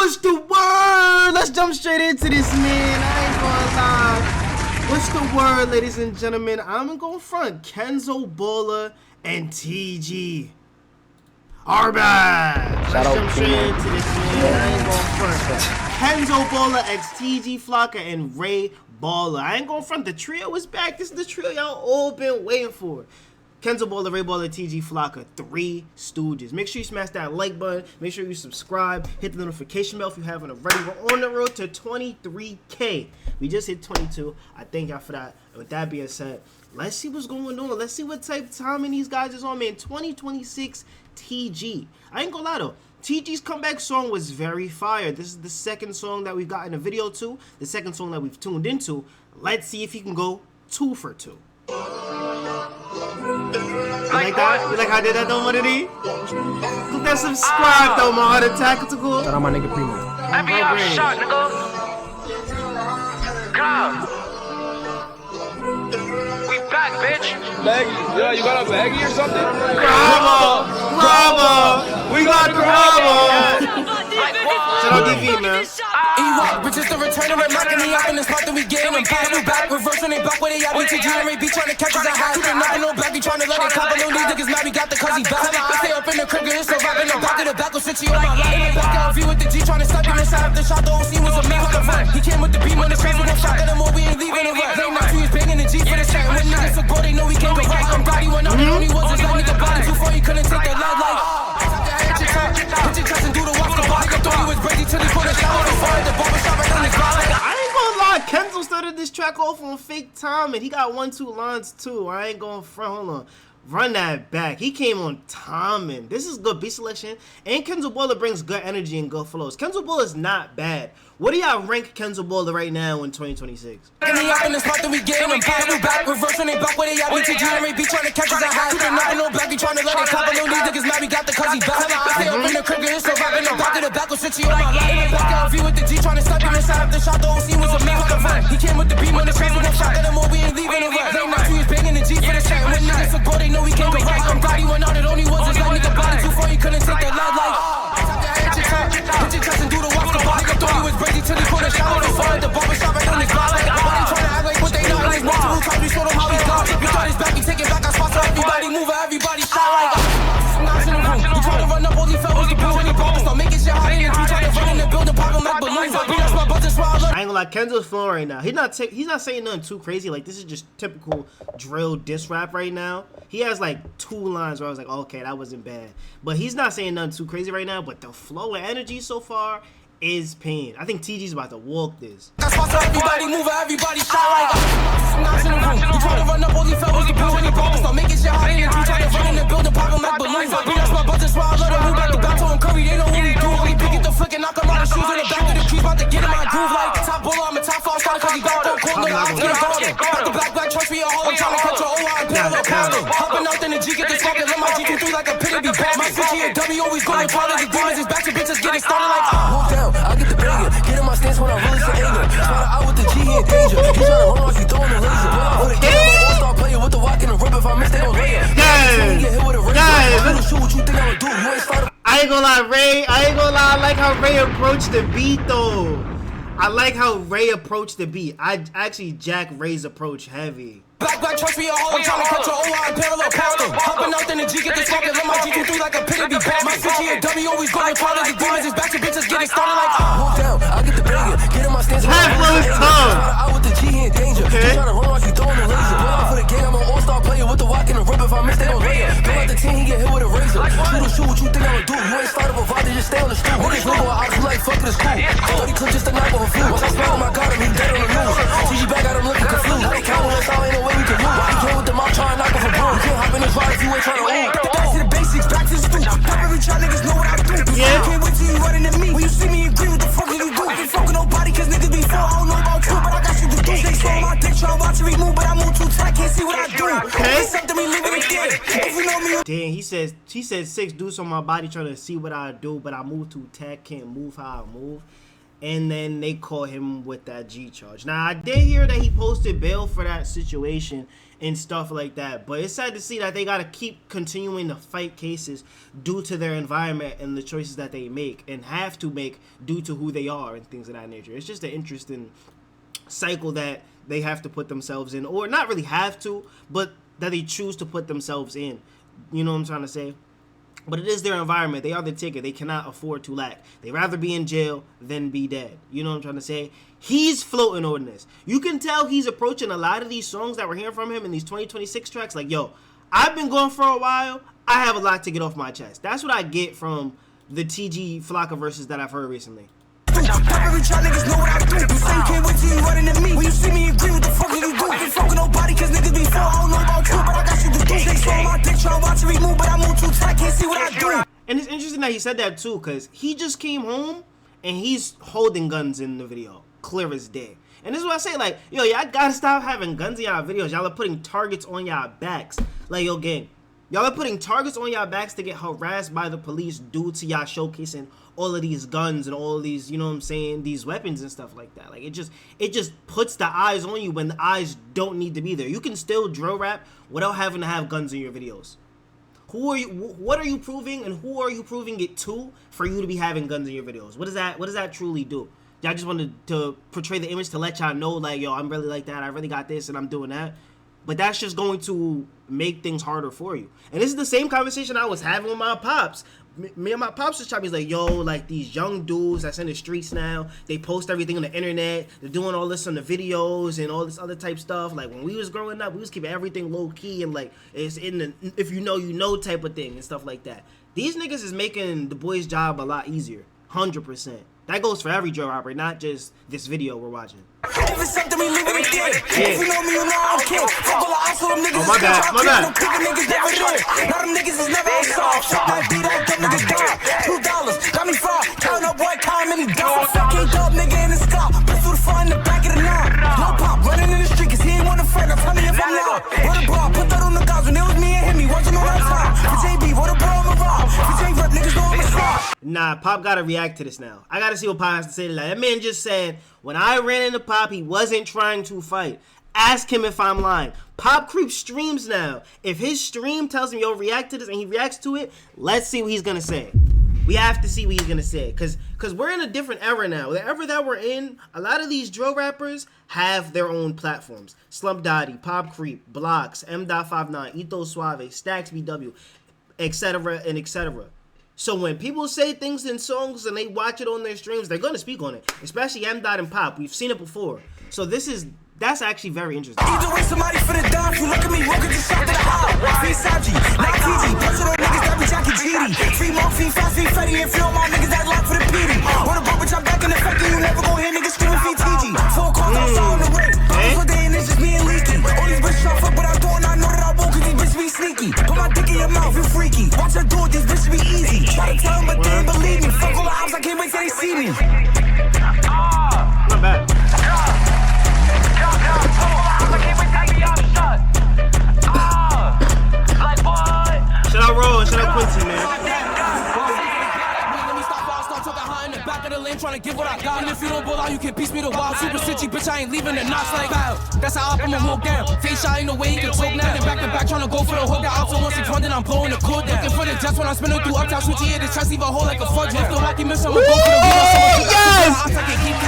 What's the word? Let's jump straight into this, man. I ain't gonna lie. What's the word, ladies and gentlemen? I'm gonna front Kenzo, Balla, and TG are back. Let's jump straight into this, man. I ain't gonna front. Kenzo, Balla, X, TG, Flockaa, and Rayy, Balla. I ain't gonna front. The trio is back. This is the trio y'all all been waiting for. Kenzo, Balla, Rayy, Balla, TG, Flockaa, 3 Stooges. Make sure you smash that like button. Make sure you subscribe. Hit the notification bell if you haven't already. We're on the road to 23K. We just hit 22. I thank y'all for that. And with that being said, let's see what's going on. Let's see what type of timing these guys is on, man. 2026 TG. I ain't gonna lie though. TG's comeback song was very fire. This is the second song that we've gotten a video to. The second song that we've tuned into. Let's see if he can go 2 for 2. You like that? You like how I did that though, Money? Click that subscribe though, my heart attack. It's cool. Shout out my nigga Primo. I be out shot, nigga. Come. We back, bitch. Baggy. Yeah, you got a baggy or something? Bravo! Bravo! We got the bravo! Shout out DV, man. Bitches to return them and knocking me up in the spot that we getting them back. We back, reverse when they back where they at. BTG and Rayy be trying to catch us a high. Shooting nothing on black, be trying to let it clap. I know these niggas mad, we got the cuzzy back. I stay up in the crib, get so rap in the back of the back with switchy on my line. In the back LV with the G trying to step in the side of the shot. The whole scene was a man with a run. He came with the beam on the face with one shot. Got him all, we ain't leaving the run. They not two, he's banging the G for the shot. When niggas so bold, they know we can't go right. I'm Gotti when all the only was is that nigga body. Too far, he couldn't take the light like. Put your chest and do the walk the body. I thought he was Brady till he put a shower before the barbershop right on his body. I ain't gonna lie, Kenzo started this track off on fake time and he got 1-2 lines too. I ain't going front. Hold on. Run that back. He came on timing. This is good beat selection. And Kenzo Balla brings good energy and good flows. Kenzo Balla is not bad. What do y'all rank Kenzo Balla right now in 2026? In the spot that we getting them back. We back, reverse when they back where they at. BTG and Rayy be trying to catch us a high. Shooting nothing on black, be trying to let it clap. I know these niggas mad, we got the cuzzy back. I stay up in the crib, get so rap in the back of the back with switchy on my line. In the back LV with the G trying to step in the side of the shot. The whole scene was a man with a run. He came with the beam on the face with one shot. Got him all, we ain't leaving the run. They not two, he's banging the G for the shot. When niggas so bold, they know we can't go right. I'm Gotti when all that only was is that nigga body. Too far, he couldn't take the light like. Hit your chest and do the walk the body. I thought he was Brady till he put a shower before the barbershop right on his body. Nobody trying to act like what they know. Like multiple times we showed him how he's gone. We got his back, we take it back. I spot so everybody move, everybody shot like. Nice in the room. You try to run up, all he felt was the bill when he broke. Start making shit hot in the tree. Try to run in the building, popping like balloons. I beat us my buttons while I look. I ain't gonna lie, Kenzo's flowing right now. He's not saying nothing too crazy. Like, this is just typical drill diss rap right now. He has like 2 lines where I was like, okay, that wasn't bad. But he's not saying nothing too crazy right now. But the flow and energy so far is pain. I think TG's about to walk this. I spot so everybody move, everybody shot like. Nice in the room. You try to run up, all he felt was the bill when he broke. Start making shit hot in the tree. Try to run in the building, popping like balloons. I beat us my buttons while I let him move back to Bato and Curry. They know what we do. We pick it the flick and knock him out of shoes in the back of the crease. About to get in my groove like top Balla. I'm a top 5 shot cause he back on corner. I'm get a garden. Got the black trust me a hole. I'm trying to catch your OI and parallel paddle. Hopping out in the G, get this fucking. Let my G come through like a pit. Be back. My switchy and W always going to follow the demons. His back to bitches getting started like. Move down, I get the banger. Get in my stance when I release the anger. Spot out with the G in danger. He trying to run off, he throwing the laser. Pull out for the game, I'm an all-star player with the walk and the rip. If I miss, they gon' lay it. I ain't gonna lie, Rayy. I ain't gonna lie. I like how Rayy approached the beat, though. I like how Rayy approached the beat. I actually jack Ray's approach heavy. Black trust me a hole. I'm trying to catch your OI and parallel paddle. Hopping out in the G, get this fucking. Let my G come through like a pit. Be back. My switchy and W always going to follow the demons. His back to bitches getting started like. Move down, I get the banger. Get in my stance. Half blow his tongue. Out with the G in danger. He trying to run off, he throwing the laser. Pull out for the game, I'm an all-star player with the walk and the rip. If I miss, they gon' lay it. Go out the team, he get hit with a razor. Shoot what you think I'ma do. You ain't started before, they just stay on the stool. Niggas know what I do like, fuck it, it's cool. 30 clips just a knock off a flu. Once I spot him, I got him, he dead on the news. TG back, got him looking confused. They counting us out, ain't no way we can lose. He came with the mouth, trying to knock off a broom. You can't hop in his ride if you ain't trying to move. Back to the basics, back to the stool. Pop every try, niggas know what I do. Yeah. Can't wait till you running at me. When you see me and agree, what the fuck did you do? I ain't fucking nobody, cause niggas before. I don't know about you, but I got shit to do. They saw my dick, trying to watch me move, but I move too tight, can't see what I do. Okay. It's something we living again. If you know me. Damn, he said 6 deuce on my body trying to see what I do, but I move too tight, can't move how I move. And then they caught him with that G charge. Now, I did hear that he posted bail for that situation, and stuff like that. But it's sad to see that they gotta keep continuing to fight cases due to their environment and the choices that they make and have to make due to who they are and things of that nature. It's just an interesting cycle that they have to put themselves in, or not really have to, but that they choose to put themselves in. You know what I'm trying to say? But it is their environment. They are the ticket. They cannot afford to lack. They'd rather be in jail than be dead. You know what I'm trying to say? He's floating on this. You can tell he's approaching a lot of these songs that we're hearing from him in these 2026 tracks. Like, yo, I've been going for a while. I have a lot to get off my chest. That's what I get from the TG Flockaa verses that I've heard recently. Every try niggas know what I do. You say you can't wait till you running to me. When you see me agree, what the fuck you do? I ain't fucking nobody cause niggas be full. I don't know about you, but I got you to do. They saw my dick trying to watch it remove, but I move too tight, can't see what I do. And it's interesting that he said that too, because he just came home and he's holding guns in the video, clear as day. And this is what I say, like, yo, y'all gotta stop having guns in y'all videos. Y'all are putting targets on y'all backs. Like, yo, gang, y'all are putting targets on y'all backs to get harassed by the police due to y'all showcasing all of these guns and all of these, you know what I'm saying, these weapons and stuff like that. Like, it just puts the eyes on you when the eyes don't need to be there. You can still drill rap without having to have guns in your videos. Who are you? What are you proving, and who are you proving it to for you to be having guns in your videos? What does that truly do? Y'all just wanted to portray the image to let y'all know, like, yo, I'm really like that. I really got this, and I'm doing that. But that's just going to make things harder for you. And this is the same conversation I was having with my pops. Me and my pops was trying to be like, yo, like, these young dudes that's in the streets now, they post everything on the internet, they're doing all this on the videos and all this other type stuff. Like, when we was growing up, we was keeping everything low key and, like, it's in the if you know type of thing and stuff like that. These niggas is making the boys' job a lot easier, 100%. That goes for every drill rapper, not just this video we're watching. If it's something we leave it dead. If you know me, you know I don't care. Fuck all the ice on them niggas. Oh, my bad. No picking niggas never there. Now them niggas is never outside. Shot that beat out, them niggas die. $2, got me five. Count up boy, count many dollars. Fucking dub nigga in the sky. Put through the front in the back of the line. No pop, running in the street cause he ain't want a friend. Now tell me if I'm not. What a bra, put that on the guys when it was me and him. He watching on that time. For JB, what a bra, I'm a rob. For J rep, niggas know I'm a slide. Nah, Pop gotta react to this now. I gotta see what Pop has to say to that. That man just said, when I ran into Pop, he wasn't trying to fight. Ask him if I'm lying. Pop Creep streams now. If his stream tells him, yo, react to this, and he reacts to it, let's see what he's gonna say. We have to see what he's gonna say. Cause we're in a different era now. The era that we're in, a lot of these drill rappers have their own platforms. Slump Dotty, Pop Creep, Blocks, M.59, Ito Suave, Stacks BW, etc. and etc. So when people say things in songs and they watch it on their streams, they're going to speak on it. Especially M. Dot and Pop. We've seen it before. So that's actually very interesting. Either way, somebody for the dime. You look at me, walking just shot to the high. Free Saji, not TG. Punch it on niggas that be Jackie GD. Free Monk, free Fast, free Fetty. And feel my niggas that lock for the PD. When a bro, bitch, I'm back in the factory. You never gon' hear niggas screaming free TG. 4 cars outside on the way. Bottles for day and it's just me and Leaky. All these bitches try fuck, but I don't. I know that I won't cause these bitches be sneaky. Put my dick in your mouth, you freaky. Watch her do it, this bitch be easy. Try to tell them, but they ain't believe me. Fuck all the ops, I can't wait till they see me. Not bad. Shout out Roll, shout out Quincy, man. Trying to give what I got, and if you don't pull out, you can piece me the wild. Super city, bitch, I ain't leaving the knots like that. That's how I'ma walk down. Face shot ain't no way you can choke now. Then back to back, trying to go for the hook. Got out to 161, then I'm blowing the code. Looking for the jets when I'm spinning through uptown. Switchy hit his chest, leave a hole like a fudge. If the wacky miss, I'ma go for the wheel.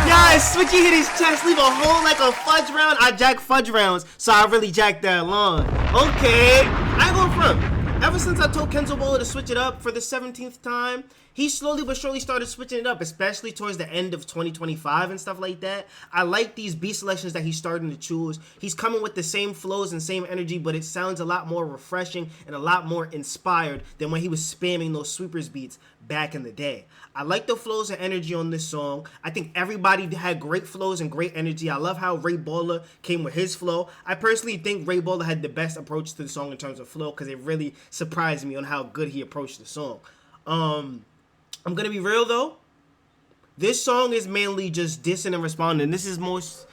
Yes, Switchy hit his chest, leave a hole like a fudge round. I jack fudge rounds, so I really jacked that long. Okay, I ain't going front. Ever since I told Kenzo to switch it up for the 17th time, he slowly but surely started switching it up, especially towards the end of 2025 and stuff like that. I like these beat selections that he's starting to choose. He's coming with the same flows and same energy, but it sounds a lot more refreshing and a lot more inspired than when he was spamming those sweepers beats back in the day. I like the flows and energy on this song. I think everybody had great flows and great energy. I love how Rayy Balla came with his flow. I personally think Rayy Balla had the best approach to the song in terms of flow because it really surprised me on how good he approached the song. I'm gonna be real though. This song is mainly just dissing and responding. This is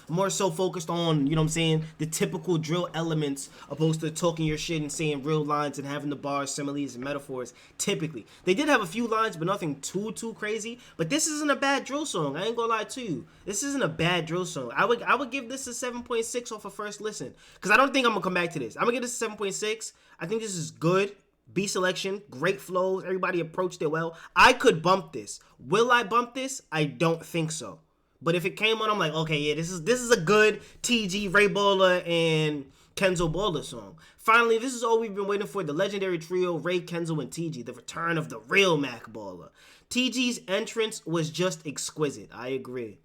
more so focused on, you know what I'm saying, the typical drill elements opposed to talking your shit and saying real lines and having the bars, similes, and metaphors. Typically, they did have a few lines, but nothing too crazy. But this isn't a bad drill song. I ain't gonna lie to you. This isn't a bad drill song. I would give this a 7.6 off a first listen, because I don't think I'm gonna come back to this. I'm gonna give this a 7.6. I think this is good. Beat selection, great flows, everybody approached it well. I could bump this. Will I bump this? I don't think so. But if it came on, I'm like, okay, yeah, this is a good TG, Rayy Balla, and Kenzo Balla song. Finally, this is all we've been waiting for, the legendary trio, Rayy, Kenzo, and TG, the return of the real Mac Balla. TG's entrance was just exquisite, I agree.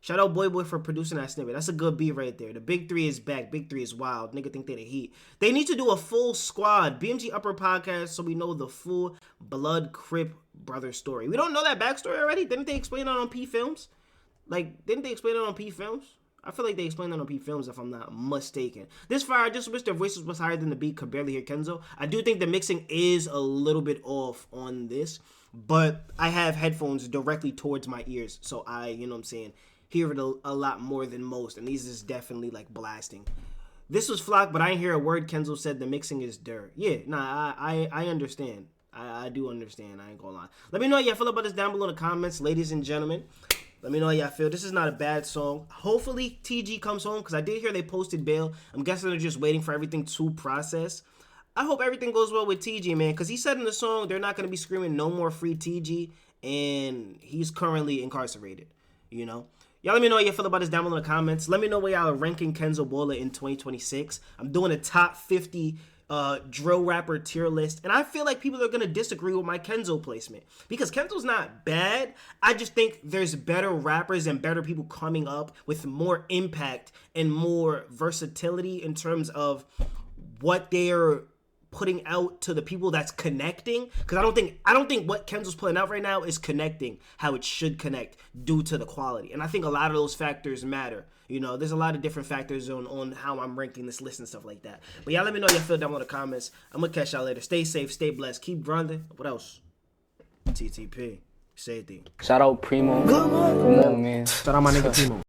Shout out Boy for producing that snippet. That's a good beat right there. The Big Three is back. Big Three is wild. Nigga think they the heat. They need to do a full squad. BMG Upper Podcast so we know the full Blood Crip brother story. We don't know that backstory already? Didn't they explain that on P Films? Like, didn't they explain it on P Films? I feel like they explained that on P Films if I'm not mistaken. This fire, I just wish their voices was higher than the beat. Could barely hear Kenzo. I do think the mixing is a little bit off on this, but I have headphones directly towards my ears, so I, you know what I'm saying, hear it a lot more than most, and these is definitely like blasting. This was Flock, but I didn't hear a word Kenzo said. The mixing is dirt. Yeah, nah, I understand. I do understand. I ain't gonna lie. Let me know how y'all feel about this down below in the comments, ladies and gentlemen. Let me know how y'all feel. This is not a bad song. Hopefully TG comes home, because I did hear they posted bail. I'm guessing they're just waiting for everything to process. I hope everything goes well with TG, man, because he said in the song they're not going to be screaming no more free TG, and he's currently incarcerated, you know. Y'all let me know how you feel about this down below in the comments. Let me know where y'all are ranking Kenzo Balla in 2026. I'm doing a top 50 drill rapper tier list, and I feel like people are going to disagree with my Kenzo placement, because Kenzo's not bad. I just think there's better rappers and better people coming up with more impact and more versatility in terms of what they're putting out to the people that's connecting, because I don't think what Kenzo's putting out right now is connecting how it should connect due to the quality. And I think a lot of those factors matter. You know, there's a lot of different factors on how I'm ranking this list and stuff like that. But y'all let me know how you feel down below in the comments. I'm gonna catch y'all later. Stay safe, stay blessed, keep grinding. What else? TTP. Say it. Shout out Primo. Come on, man. Shout out my nigga Primo.